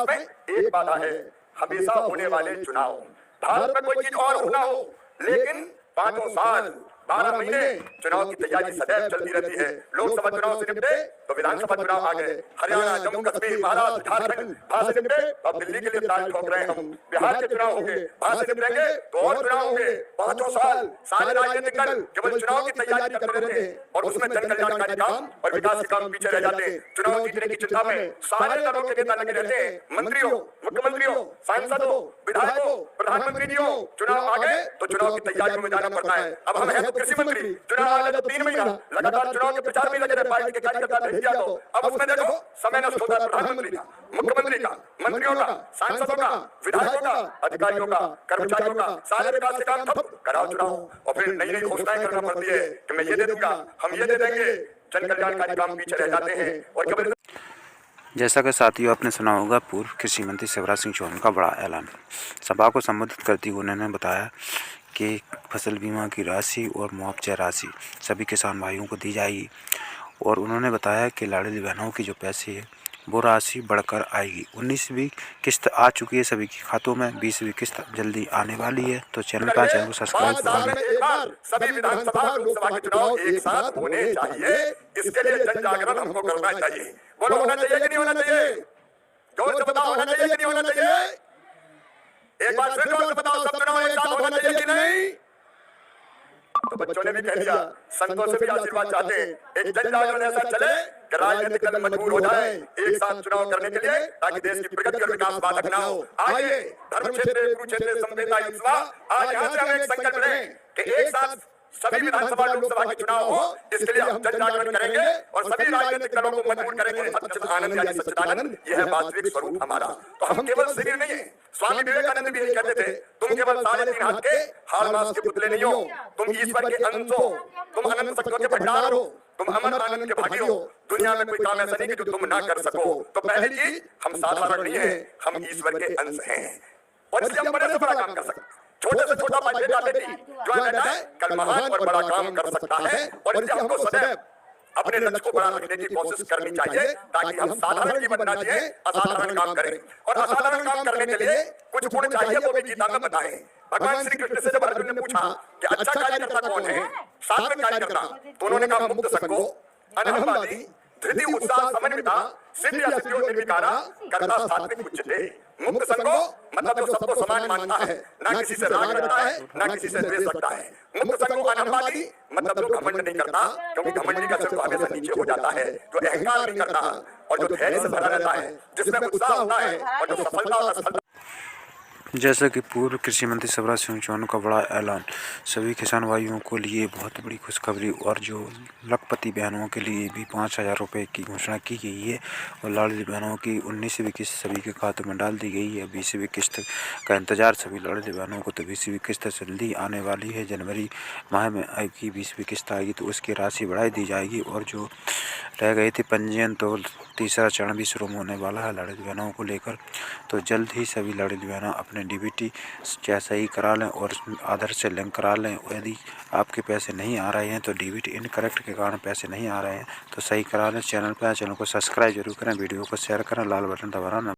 विकास में एक बाधा है, हमेशा होने वाले चुनाव। भारत में कोई चीज और होना हो, लेकिन 5 साल 12 महीने चुनाव की तैयारी सदैव चलती रहती है। लोकसभा चुनाव से निपटे तो विधानसभा चुनाव आ गए, हरियाणा, जम्मू कश्मीर, महाराष्ट्र, झारखंड, वहां से निपटे अब दिल्ली के लिए ताल ठोक रहे हैं हम। बिहार के चुनाव होंगे, वहां से निपटेंगे तो और चुनाव होंगे। 5 साल सारे राजनीतिक दल केवल चुनाव की तैयारी करते रहते हैं और उसमें जन कल्याणकारी काम और विकास के काम पीछे रह जाते हैं। चुनाव जीतने की चिंता में सारे दलों के नेता लगे रहते हैं। मंत्रियों, मुख्यमंत्रियों, सांसदों, विधायकों, प्रधानमंत्री जी हो, चुनाव आ गए तो चुनाव की तैयारी में जाना पड़ता है। अब हम हैं कृषि मंत्री, चुनाव आ गए तो 3 महीना लगातार चुनाव के प्रचार में लगे रहे, पार्टी के कार्यकर्ता भेज दिया तो अब उसमें देखो समय नष्ट होता है प्रधानमंत्री का, मुख्यमंत्री का, मंत्रियों का, सांसदों का, विधायकों का, अधिकारियों का, कर्मचारियों का, सारे विकास के काम ठप कराओ चुनाव और फिर नई नई घोषणाएं करना पड़ती है कि मैं ये दे दूंगा, हम ये दे देंगे। जन कल्याणकारी काम पीछे रह जाते हैं और केवल। जैसा कि साथियों आपने सुना होगा, पूर्व कृषि मंत्री शिवराज सिंह चौहान का बड़ा ऐलान। सभा को संबोधित करते हुए उन्होंने बताया कि फसल बीमा की राशि और मुआवजा राशि सभी किसान भाइयों को दी जाएगी और उन्होंने बताया कि लाडली बहनों की जो पैसे है वो राशि बढ़कर आएगी। 19वीं किस्त आ चुकी है सभी के खातों में, 20वीं किस्त जल्दी आने वाली है। तो चैनल को सब्सक्राइब करें। सभी विधानसभा और लोकसभा के चुनाव एक साथ होने चाहिए, इसके लिए जन जागरण हमको करना चाहिए। बोलो, होना चाहिए कि नहीं होना चाहिए? जोर से बताओ, होना चाहिए कि नहीं होना चाहिए? एक बार फिर जोर से बताओ, सब चुनाव एक साथ होना चाहिए कि नहीं? तो बच्चों ने भी कह दिया, संतों से भी आशीर्वाद चाहते हैं। एक जन जागरण ऐसा चले कि राजनीतिक दल मजबूर हो जाए एक साथ चुनाव करने के लिए, ताकि देश की प्रगति और विकास बाधक ना हो। आइए धर्म क्षेत्र, कुरुक्षेत्र, संवेदना, हिंसा, आज यहाँ से हम एक संकल्प लें कि एक साथ सभी विधानसभा लोकसभा के चुनाव हो, इसके लिए हम जन जागरण करेंगे और सभी राजनीतिक दलों को मजबूर करेंगे। सच्चिदानंद यानी सच्चिदानंद, यह है वास्तविक स्वरूप हमारा। तो हम केवल शरीर नहीं है, स्वामी विवेकानंद भी यही कहते थे, तुम केवल 3.5 हाथ के हाड़ मांस के पुतले नहीं हो, तुम ईश्वर के अंश हो, तुम अनंत शक्तियों के भंडार हो, तुम अमर आनंद के भागी हो। दुनिया में कोई काम ऐसा नहीं कि जो तुम ना कर सको। तो पहली चीज, हम साधारण नहीं है, हम ईश्वर के अंश हैं और इसलिए हम बड़े से बड़ा काम कर सकते हैं। छोटे से छोटा बेटा बेटी जो है बेटा है, कल महान और बड़ा काम कर सकता है और इसलिए हमको सदैव अपने लक्ष्य को बड़ा रखने की कोशिश करनी चाहिए, ताकि हम साधारण जीवन ना जिए, असाधारण काम करें। और असाधारण काम करने के लिए कुछ गुण चाहिए, वो भी गीता में बताए। भगवान श्री कृष्ण से जब अर्जुन ने पूछा कि अच्छा कार्यकर्ता कौन है, सात्विक कार्यकर्ता, तो उन्होंने कहा मुक्त संगो, अनहमवादी, धृति, उत्साह, समन्विता, सिद्धि असिद्धियों निर्विकारा, कर्ता सात्विक उच्यते। मुक्त संगो मतलब जो सबको समान मानता है, ना किसी से राग रखता है, ना किसी से द्वेष रखता है। मुक्त संगो अनहमवादी मतलब जो घमंड नहीं करता, क्योंकि घमंडी का सिर हमेशा नीचे हो जाता है। जो अहंकार नहीं करता और जो धैर्य से भरा रहता है, जिसमें उत्साह होता है और जो सफलता और असफलता। जैसा कि पूर्व कृषि मंत्री शिवराज सिंह चौहान का बड़ा ऐलान, सभी किसान भाइयों को लिए बहुत बड़ी खुशखबरी और जो लखपति बहनों के लिए भी 5,000 रुपये की घोषणा की गई है और लाडली बहनों की 19वीं किस्त सभी के खातों में डाल दी गई है। 20वीं किस्त का इंतजार सभी लाडली बहनों को, तो 20वीं किस्त जल्दी आने वाली है। जनवरी माह में आएगी 20वीं किस्त आएगी तो उसकी राशि बढ़ाई दी जाएगी और जो रह गई थी पंजीयन, तो तीसरा चरण भी शुरू होने वाला है लाडली बहनों को लेकर। तो जल्द ही सभी लाडली बहनों अपने डीबीटी क्या सही करा लें और आधार से लिंक करा लें। यदि आपके पैसे नहीं आ रहे हैं तो डीबीटी इनकरेक्ट के कारण पैसे नहीं आ रहे हैं तो सही करा लें। चैनल को सब्सक्राइब जरूर करें, वीडियो को शेयर करें, लाल बटन दबाना।